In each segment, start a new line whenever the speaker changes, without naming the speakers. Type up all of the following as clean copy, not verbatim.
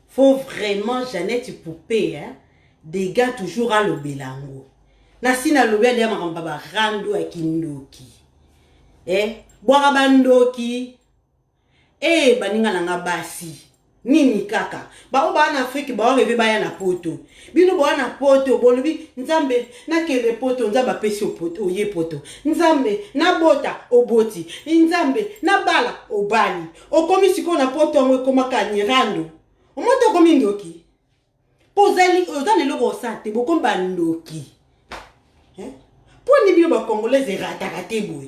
Faut vraiment Jeannette Poupée, hein, des gars toujours à l'obelango. Nasina lobé de makamba rando à kindoki. Boira bandoki. Baninga nanga basi. Nini kaka. Ba oba en Afrique ba reve ba ya na poto. Bino ba na poto bolobi nzambe na kele poto nzamba pesi o poto oye poto. Nzambe na bota oboti. Nzambe na bala obali. Okomi siko na poto ngwe komaka nirando. Omoto komi ndoki. Pozali ozali loko sate bokomba ndoki. Poni bino ba congolais ratakate boy.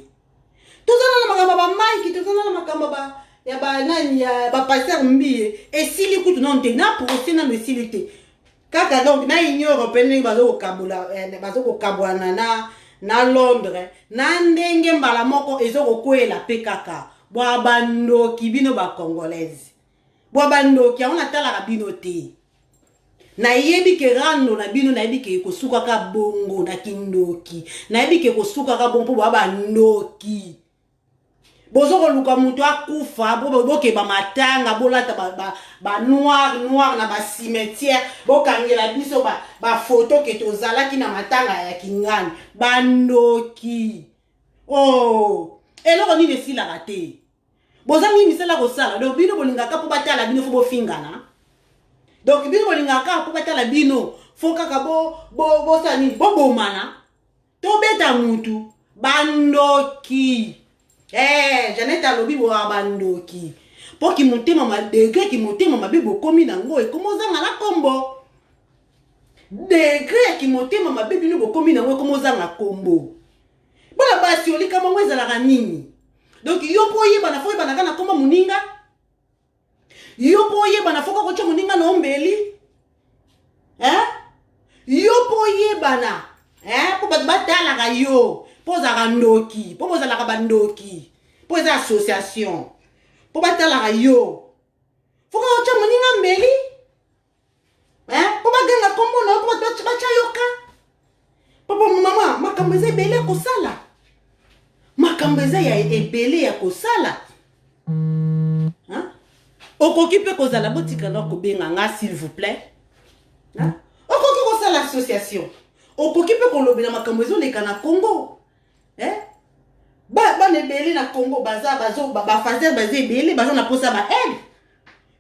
Tozana na makamba ba Mike, tozana na makamba ba ya ba nani ya ba passer mbiye esili kutu nonte na procès na mesilité. Kaka donc na Union européenne bazo ko kabwana na Londres na ndenge mbala moko ezoko kwela pe kaka. Bwa bandoki bino ba congolaise. Bwa bandoki on atala ka bino te. Na yebi ke rando na bino na yebi ke kosuka ka bongo na kindoki. Na yebi ke kosuka ka bongo bwa bandoki. Bozoko luka mutu akufa boke ba matanga bolata ba noir na ba cimetière bokangela biso ba photo ke tozala ki na matanga ya kingani bandoki. Oh eloko ni nesila rate bozangi misala ko sala donc bino bolingaka po batala bino fo bofingana donc bino bolingaka po batala bino fo kaka bo sani bo bomana to beta mutu bandoki. Jeannette alobi bo abandoki. Po ki motema ma degré ki motema mabe bokomi nango e komo zanga na kombo. Degré ki motema mabe bino bokomi nango e komo zanga kombo. Bona basi olika mongo ezalaka nini? Donc yo po yeba na fo yeba na kana komba muninga. Yo po yeba na fo ko cho muninga na ombeli. Yo po yeba na po batala ga yo. Poza randoki, po poza la bandoki, poza association, po batala yo. Foka ocha moninga mbeli, po baganga kombo na po bacha yoka. Papa mama, makambeze bele ko sala. Makambeze ya ebele ya ko sala. Okoki pe ko zala botika na ko benga nga s'il vous plaît. Okoki ko sala association. Okoki pe ko lobela makambeze le kana Congo. Ba nebeli na Congo baza fazer bazé belé baza na posa ba aide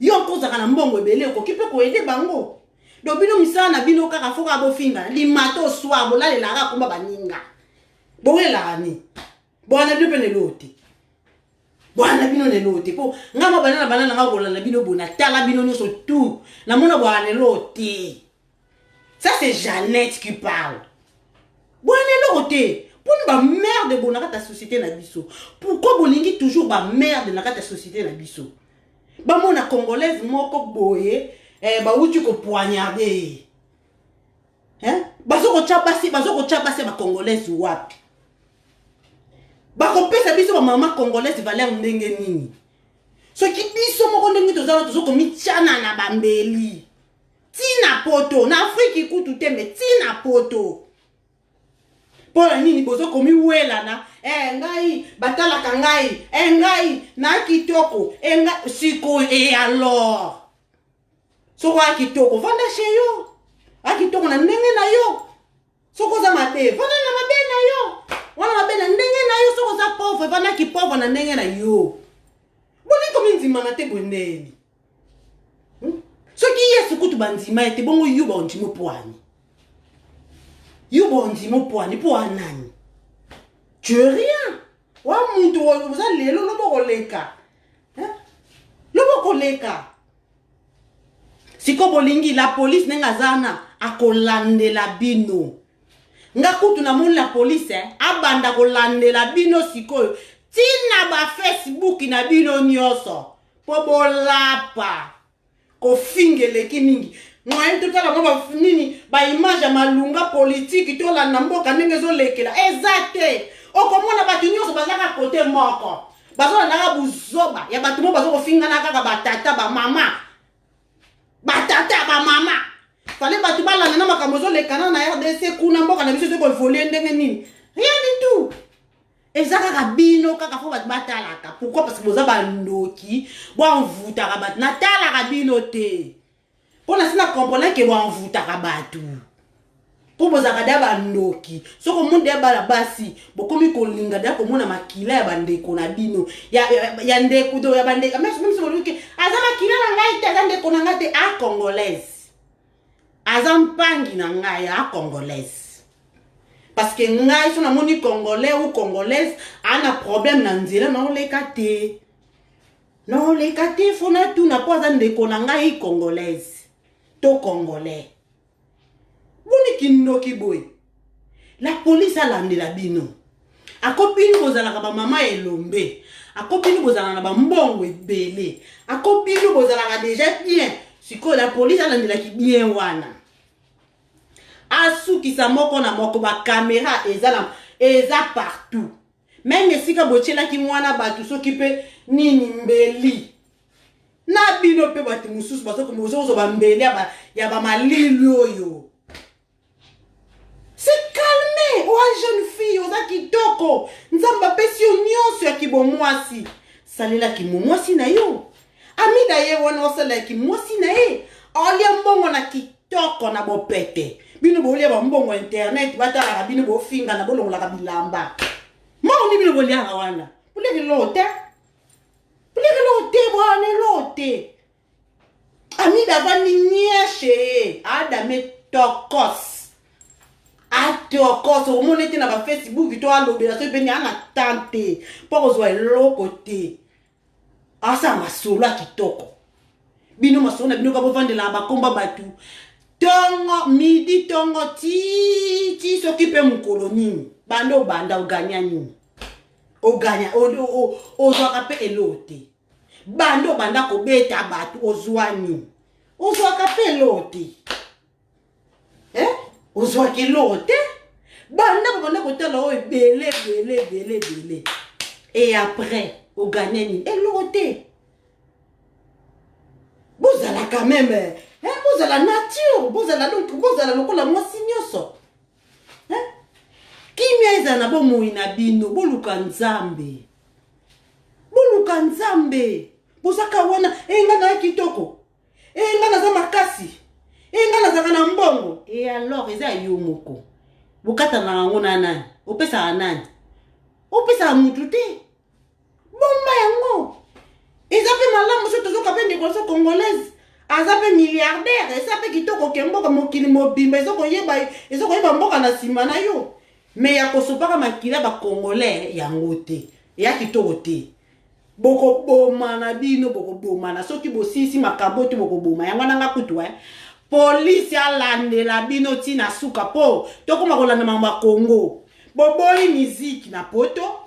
yo koza kana mbongo belé ko kipe ko aider bango do bino misana na bino kaka foka bofinga limato swa bolale la ka komba baninga boela ni bwana bino pene loti bwana bino ne loti po ngama banana ngabola na bino bona tala bino nyoso tout na mona bwana loti. Ça c'est Jeannette qui parle bwana loti. Pourquoi ba merde bonaka ta société na biso? Pourquoi bolingi toujours ba merde na ta société na biso? Ba mona congolaise moko boye ba uti ko poignarder. Bazoko chapasi ba congolaise wapi? Ba ko pesa biso ba mama congolaise valeur ndenge nini? So ki biso moko ndenge tozala tozoko michana na bambeli. Tina poto na Afrique kutu tembe tina poto. Pour nini bozo komi wela na ngai batala kangai ngai na kitoko ngai siko alors soko kitoko vanda chez yo akitoko na ndenge na yo soko za mabe vanda na mabe na yo wana mabe na ndenge na yo soko za pauvre vanda ki pauvre na ndenge na yo boni komi nzima na te bondeni soki yesu kutu banzima ete bongo yuba ondimo poani. Yo bondimo poani po anani. Tu es rien. Wa muntu vous allez lo boko leka. Lo boko leka. Siko bolingi la police nenga zana akolandela bino. Nga kutu na moni la police abanda kolandela bino siko. Tina ba Facebook na bino nyoso. Po bolapa. Ko fingele kimingi. Moi tout ça ba nini ba image ya malunga politique to la namboka ndenge zo lekela exacte okomona batu nyonso bazaka côté moko bazo na buzoba ya batu mo bazo kofinga na kaka batata ba mama fale batu balana na makambo zo lekana na RDC kuna mboka na biso ko voler ndenge nini rien du tout Ezaka kabino kaka fo bat batalaka. Pourquoi? Parce que boza bandoki, bo envutaka bat natala kabino te. Pour na comprendre que bo envutaka batu. Pour boza kada bandoki. So ko monde ya bala basi, bo komi ko linga da ko mona makila ya bandeko na bino. Ya ndeko do ya bandeka. Même si bo luki, aza makila na ngai ta ndeko na ngate a congolaise. Aza mpangi na ngai a congolaise. Parce que ngai so na moni congolais ou congolaise ana problème na nzela na olekate. Non lekate fona tu na poza ndeko na ngai congolaise. To congolais. Boni kindoki boy. La police a landela bino. Akopini bozala ba mama elombe. Akopini bozala na ba mbongo ebele. Akopini bozala déjà bien. Siko la police a landela ki bien wana. Asu kisa moko na moko ba caméra eza partout. Même si ka bochela ki mwana batu so kipe nini mbeli. Na bino pe batu mususu baso ko mozo ba mbeli ya ba malili oyo. C'est calmé, oh jeune fille, oza kitoko. Nzamba pesi nyonso ya kibomwasi. Salela ki momwasi na yo. Amida ye wana osala ki mwasi na ye. Olia mbongo na kitoko na bopete. Bino bolia ba mbongo internet batala bino bo finga na bolongo la bilamba. Ma oni bino bolia wana. Bule ke lote. Bule ke lote bwana lote. Amida vani nyeshe adame tokos. Atokos o monete na ba Facebook to alobela so beni ana tante. Poko zo eloko te. Asa masolo kitoko. Bino masolo na bino ka bo vandela ba komba batu. Tongo midi tongo ti s'occupe mon colonie bando banda oganya nini oganya ozwa kape elote bando banda ko beta batu ozwani ozwa kape elote ozwa kelote banda ko tala o bele et après oganya nini elote bozala quand même. Vous avez la nature, vous avez donc vous avez le la mwasi nyoso. Kimia ezana bo moina bino, boluka nzambe. Boluka nzambe. Bosaka wana engana kitoko. Engana za makasi. Engana za kana mbongo. Et alors eza yo moko. Bokata na ngona nani? Opesa nani? Opesa mutu te. Bomba yango. Eza pe malamu so tozo kapende ko so congolaise. Azape milliardaire, esape kitoko kemboka mokili mobimba, ezoko yeba mboka na sima na yo. Mais ya kosopaka makila ba congolais yango te. Ya kitoko te. Boko boma na bino boko boma na soki bosisi makambo te boko boma. Yango nanga kutu Police alandela bino tina suka po. Tokoma kolanda mamba Congo. Boboyi musique na poto.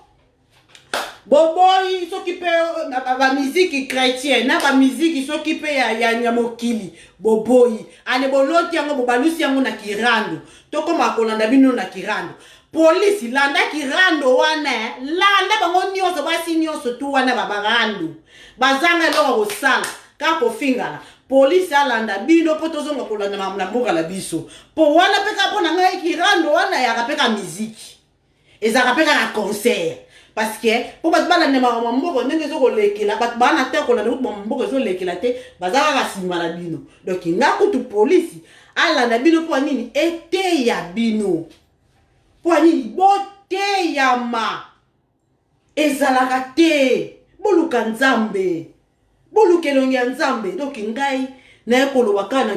Boboyi soki pe ba musique chrétienne na ba musique soki pe ya mokili boboyi ane boloti yango bobalusi yango na kirando tokoma kolanda bino na kirando police landa kirando wana landa bango nyonso basi nyonso tu wana babarando bazanga loko kosala ka kofingala police alanda bino po tozonga kolanda na mboka la biso po wana peka pona ngai kirando wana ya kapeka musique ezaka peka na concert. Parce que pour battre la nema mboko ndenge zo kolekela bat bana te ko la mboko zo lekela te bazaka kasima la bino donc ngako tu police ala na bino po nini ete ya bino po nini bote ya ma ezalaka te boluka nzambe bolukelo ya nzambe donc ngai na ekoloba kana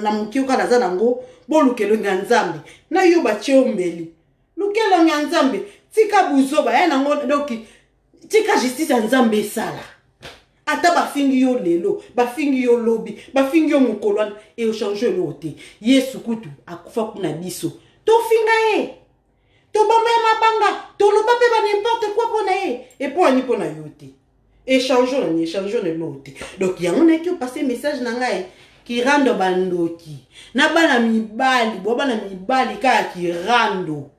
na mukioka na zanango bolukelo ya nzambe na yo batiombeli lukelo ya nzambe tika buzoba ya nango donc tika justice ya nzambe sala ata bafingi yo lelo bafingi yo lobi bafingi yo mukolwana e changer lote Yesu kutu akufa kuna biso to finga to bamba ya mabanga to loba pe ba n'importe quoi pona et pour ani pona yote échangeons lote donc yango na ki passer message na ngai ki rando bandoki na bana mibali bo bana mibali ka ki rando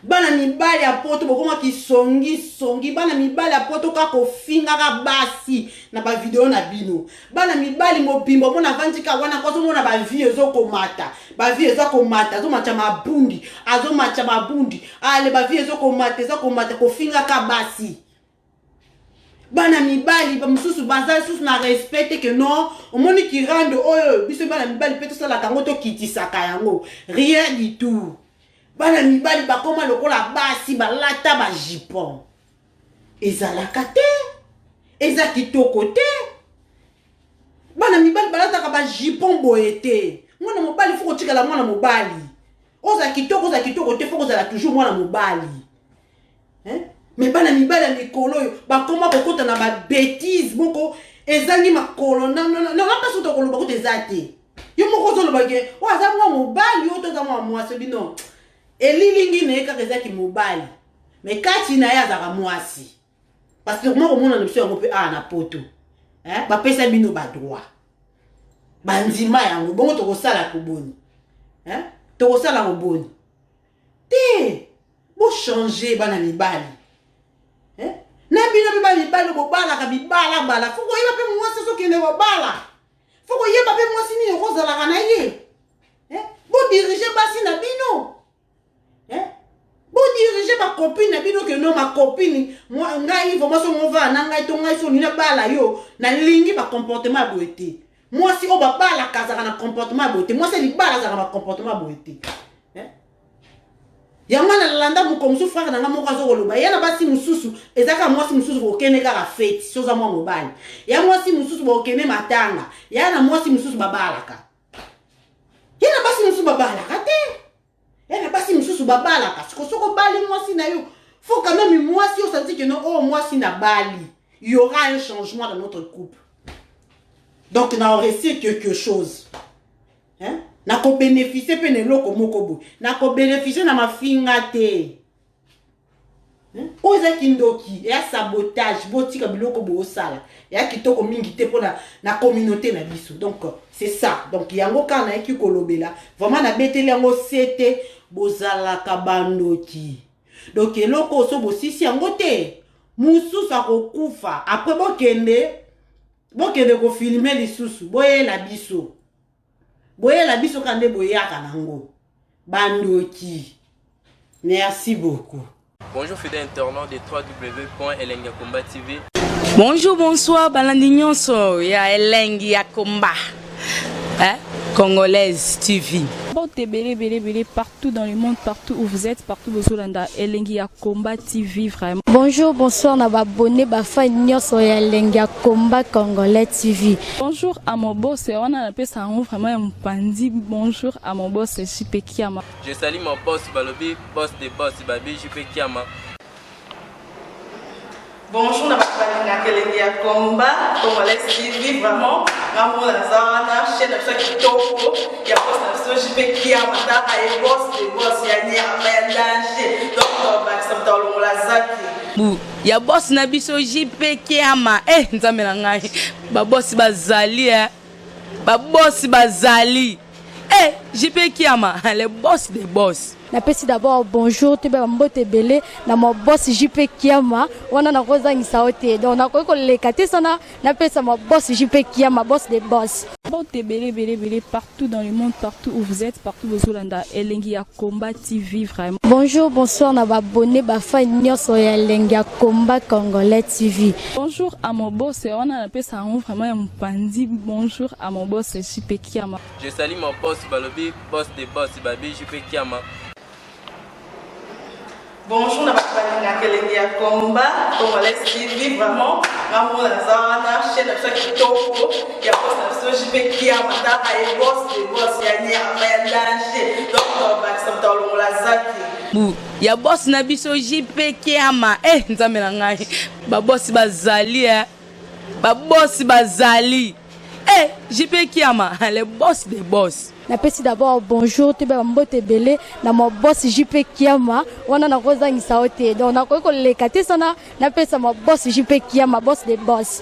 bana mibali ya poto bokoma ki songi bana mibali ya poto ka kofinga ka basi na ba video na bino bana mibali mobimbo mona vandika wana kwa mona ba vie ezokomata zo macha mabundi ale ba vie ezokomata kofinga ka basi bana mibali ba mususu baza susu na respecte que non omoni ki rande oyo biso bana mibali peto sala kango to kitisaka yango rien du tout bana mibali bakoma lokola basi balata ba jipon ezalaka te eza kitoko te bana mibali balata ka ba jipon boye te mwana mobali fuko tikala mwana mobali oza kitoko te fuko zala toujours mwana mobali mais bana mibali ya mikolo yo bakoma kokota na ba bêtise moko ezangi makolo non pas surtout koloba ko tezate yo moko zo lobake o aza mwa mobali yo to za mwa mwasi bino elilingi ne ka kezaki mobali mais kati na ya za mwasi parce que moi mona nopsi yango pe na poto ba pesa bino ba droit bandima yango bongo to kosala koboni to kosala koboni te bo changer bana mibali na bino mibali bobala ka bibala bala fuko yeba pe mwasi so kende bobala fuko yeba pe mwasi ni kozala kana ye bo diriger basi na bino bo diriger ma copine na bino que non ma copine moi ngai vraiment so mon va na ngai to ngai so ni na bala yo na lingi ba comportement boete mwasi o babala kazaka na comportement boete mwasi li bala za na comportement boete yamana landa mukomsu frère na moko azokoloba yana basi mususu ezaka mwasi mususu kokene kaka fete soza mwa mobali ya mwasi mususu bokene matanga yana mwasi mususu babalaka yana basi mususu babalaka te yana basi mususu babalaka soko bali mwasi na yo faut quand même mwasi o sentir que non oh mwasi na bali il y aura un changement dans notre couple donc on a réussi quelque chose na ko bénéficier pe ne loko moko bo na ko bénéficier na mafinga te oza kindoki ya sabotage botika biloko bo sala ya kitoko mingi te pona na communauté na biso donc c'est ça donc yango kana eki kolobela vraiment na beteli yango sete bozala kabandoki donc eloko so bo sisi yango te mususu akokufa après bokende ko filmer lisusu boye la biso boye la biso kande boye akanango bandoki. Merci beaucoup.
Bonjour fidèles internautes de www.elengiakomba TV.
Bonjour, bonsoir, balandinyon so ya Elengiakomba. Congolaise TV.
Belé partout dans le monde, partout où vous êtes, partout où vous êtes, Elengiakomba TV vraiment.
Bonjour, bonsoir, na abonné bafa nyoso ya Elengiakomba Congolais TV.
Bonjour à mon boss, on a appelé ça vraiment un pandi. Bonjour à mon boss, JP Kiama.
Je salue mon boss Balobi, boss des boss Babi, JP Kiama.
Bonjour, na Elengiakomba Congolais TV vraiment. Ramon Lazana, chaîne de qui topo, il y a boss de JP Kiama, et boss des boss, il y a ni à danger. Donc, on va s'entendre dans la zaki.
Ya boss na biso JP Kiama nzambe na ngai ba boss bazali ba boss bazali JP Kiama le boss des boss.
Na pesi d'abord bonjour te ba mbote belé na mo boss JP Kiama wana na kozangisa ote donc na ko lekate sana na pesa mo boss JP Kiama boss des boss.
Belé partout dans le monde, partout où vous êtes, partout où vous êtes, Elengiakomba TV vraiment.
Bonjour, bonsoir, na abonné bafa nyoso ya Elengiakomba Congolais TV.
Bonjour à mon boss, on a appelé ça vraiment un pandi. Bonjour à mon boss JP Kiama.
Je salue mon boss Balobi, boss des boss Babi, JP Kiama.
Bonjour, na Elengiakomba Congolais TV vraiment. Ramon Lazana, chaîne de qui topo, il y a boss de JP Kiama, et boss des boss, il y a ni à danger. Donc, on va s'entendre dans la zaki.
Ya boss na biso JP Kiama nzambe na ngai ba boss bazali ba boss bazali JP Kiama le boss des boss.
Na pesi d'abord bonjour te ba mbote belé na mo boss JP Kiama wana na kozangisa ote donc na ko lekate sana na pesa mo boss JP Kiama boss des boss.